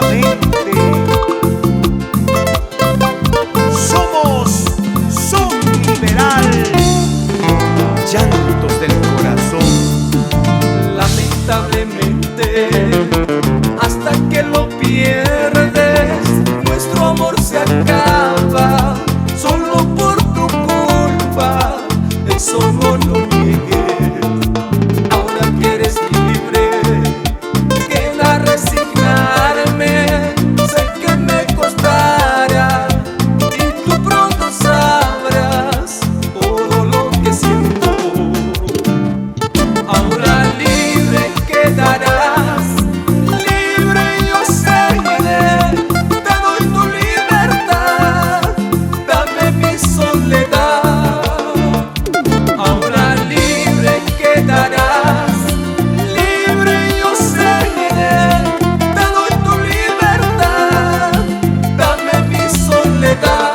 inmensamente. Somos Son Liberal. Llantos del corazón. Lamentablemente, hasta que lo pierdes, nuestro amor se acaba. Solo por tu culpa, eso no lo niegues. Ahora que eres libre, queda resignarme. Sé que me costará y tú pronto sabrás todo lo que siento. Ahora libre quedarás, libre yo seré. Te doy tu libertad, dame mi soledad. Ahora libre quedarás, libre yo seré. Te doy tu libertad, dame mi soledad.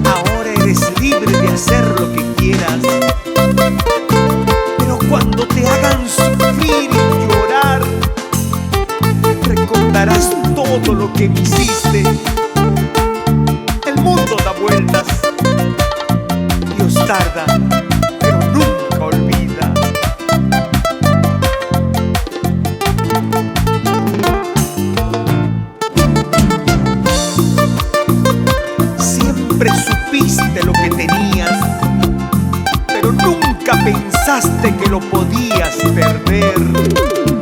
Ahora eres libre de hacer lo que quieras, pero cuando te hagan sufrir y llorar, recordarás todo lo que me hiciste. El mundo da vueltas, Dios tarda, pero nunca olvida. Siempre supiste lo que tenías, pero nunca pensaste que lo podías perder.